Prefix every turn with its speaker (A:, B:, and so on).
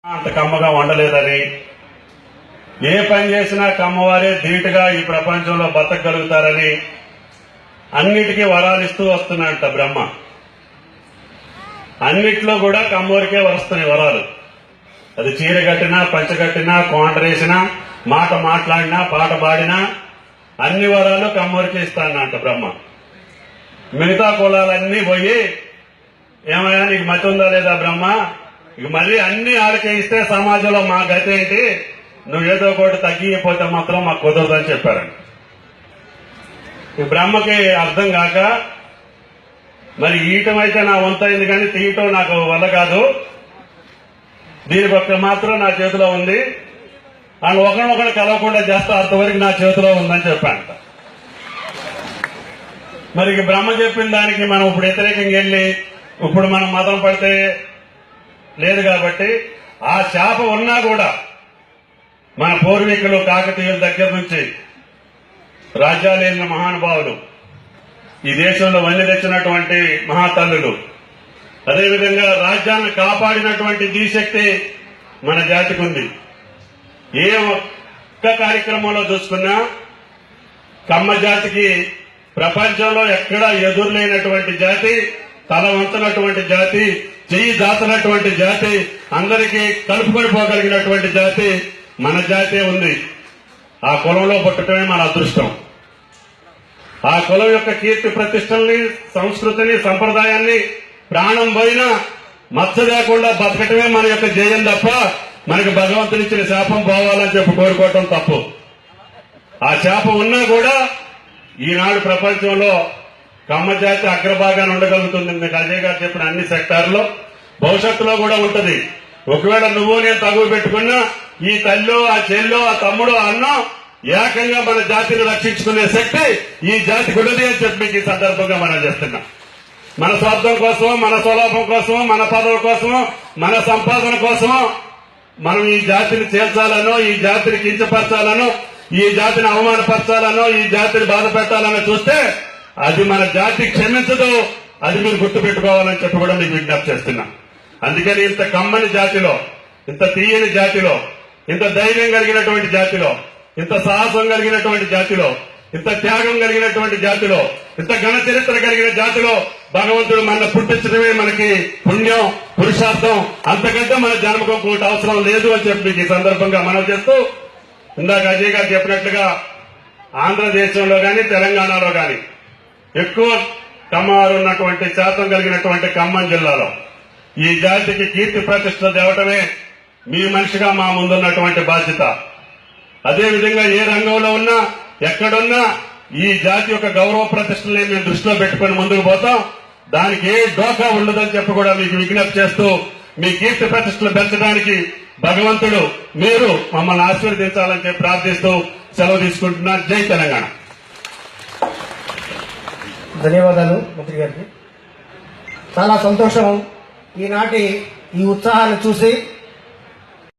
A: అంత కమ్మగా వండలేదని, ఏ పని చేసినా కమ్మవారే ధీటుగా ఈ ప్రపంచంలో బతకగలుగుతారని అన్నిటికీ వరాలిస్తూ వస్తున్నాడంట బ్రహ్మ. అన్నిట్లో కూడా కమ్మవారికే వస్తున్నాయి వరాలు. అది చీర కట్టినా, పంచ కట్టినా, కోంటరేసినా, మాట మాట్లాడినా, పాట పాడినా అన్ని వరాలు కమ్మవారికే ఇస్తానంట బ్రహ్మ. మిగతా కులాలన్నీ పోయి, ఏమయ్యా నీకు మతి ఉందా లేదా బ్రహ్మ, ఇక మళ్ళీ అన్ని ఆడికే ఇస్తే సమాజంలో మా గతి ఏంటి, నువ్వేదో ఒకటి తగ్గిపోతే మాత్రం మాకు కుదరదని చెప్పారండి. ఈ బ్రహ్మకి అర్థం కాక, మరి ఈయటం అయితే నా వంతైంది కానీ తీయటం నాకు వల్ల కాదు, దీనికి ఒక్క మాత్రం నా చేతిలో ఉంది, అని ఒకరినొకరు కలవకుండా చేస్తా అంతవరకు నా చేతిలో ఉందని చెప్పానంట. మరి బ్రహ్మ చెప్పిన దానికి మనం ఇప్పుడు వ్యతిరేకంగా వెళ్ళి ఇప్పుడు మనం మతం పడితే లేదు కాబట్టి, ఆ శాప ఉన్నా కూడా మన పూర్వీకులు కాకతీయుల దగ్గర నుంచి రాజ్యాలేలిన మహానుభావులు, ఈ దేశంలో వన్నె తెచ్చినటువంటి మహాతల్లులు, అదేవిధంగా రాజ్యాన్ని కాపాడినటువంటి దిశక్తి మన జాతికి ఉంది. ఏ ఒక్క కార్యక్రమంలో చూసుకున్నా కమ్మ జాతికి ప్రపంచంలో ఎక్కడా ఎదురులేనటువంటి జాతి, తల వంచనటువంటి జాతి, చెయ్యి దాచనటువంటి జాతి, అందరికీ కలుపుకొని పోగలిగినటువంటి జాతి మన జాతే ఉంది. ఆ కులంలో పుట్టడమే మన అదృష్టం. ఆ కులం యొక్క కీర్తి ప్రతిష్టల్ని, సంస్కృతిని, సంప్రదాయాన్ని ప్రాణం పోయినా మచ్చ లేకుండా బతకటమే మన యొక్క జయం తప్ప, మనకి భగవంతునిచ్చిన శాపం పోవాలని చెప్పి కోరుకోవటం తప్పు. ఆ శాపం ఉన్నా కూడా ఈనాడు ప్రపంచంలో కమ్మ జాతి అగ్రభాగాన్ని ఉండగలుగుతుంది. మీకు అజయ్ గారు చెప్పిన అన్ని సెక్టార్లో భవిష్యత్తులో కూడా ఉంటది. ఒకవేళ నువ్వు నేను తగువ పెట్టుకున్నా ఈ తల్లో, ఆ చెల్లో, ఆ తమ్ముడు, ఆ అన్న ఏకంగా మన జాతిని రక్షించుకునే శక్తి ఈ జాతికి ఉన్నది అని చెప్పి మీకు ఈ సందర్భంగా మనం చేస్తున్నాం. మన స్వార్థం కోసమో, మన స్వలాభం కోసమో, మన పదవుల కోసమో, మన సంపాదన కోసమో మనం ఈ జాతిని చేర్చాలనో, ఈ జాతిని కించపరచాలనో, ఈ జాతిని అవమానపరచాలనో, ఈ జాతిని బాధ పెట్టాలనో చూస్తే అది మన జాతి క్షమించదు. అది మీరు గుర్తుపెట్టుకోవాలని చెప్పి కూడా మీకు విజ్ఞప్తి చేస్తున్నా. అందుకని ఇంత కమ్మని జాతిలో, ఇంత తీయని జాతిలో, ఇంత ధైర్యం కలిగినటువంటి జాతిలో, ఇంత సాహసం కలిగినటువంటి జాతిలో, ఇంత త్యాగం కలిగినటువంటి జాతిలో, ఇంత ఘన చరిత్ర కలిగిన జాతిలో భగవంతుడు మన పుట్టించడమే మనకి పుణ్యం, పురుషార్థం. అంతకంటే మన జన్మకు ఇంకోటి అవసరం లేదు అని చెప్పి మీకు ఈ సందర్భంగా మనం చేస్తూ, ఇందాక అజయ్ గారు చెప్పినట్లుగా ఆంధ్రదేశంలో గాని తెలంగాణలో గాని ఎక్కువ కమ్మవారు ఉన్నటువంటి శాతం కలిగినటువంటి ఖమ్మం జిల్లాలో ఈ జాతికి కీర్తి ప్రతిష్ట తేవటమే మీ మనిషిగా మా ముందున్నటువంటి బాధ్యత. అదేవిధంగా ఏ రంగంలో ఉన్నా, ఎక్కడున్నా ఈ జాతి యొక్క గౌరవ ప్రతిష్టల్ని మేము దృష్టిలో పెట్టుకుని ముందుకు పోతాం. దానికి ఏ డోకా ఉండదని చెప్పి కూడా మీకు విజ్ఞప్తి చేస్తూ, మీ కీర్తి ప్రతిష్టలు పెంచడానికి భగవంతుడు మీరు మమ్మల్ని ఆశీర్వదించాలని చెప్పి ప్రార్థిస్తూ సెలవు తీసుకుంటున్నా. జై తెలంగాణ.
B: ధన్యవాదాలు మంత్రి గారికి. చాలా సంతోషం ఈనాటి ఈ ఉత్సాహాన్ని చూసి.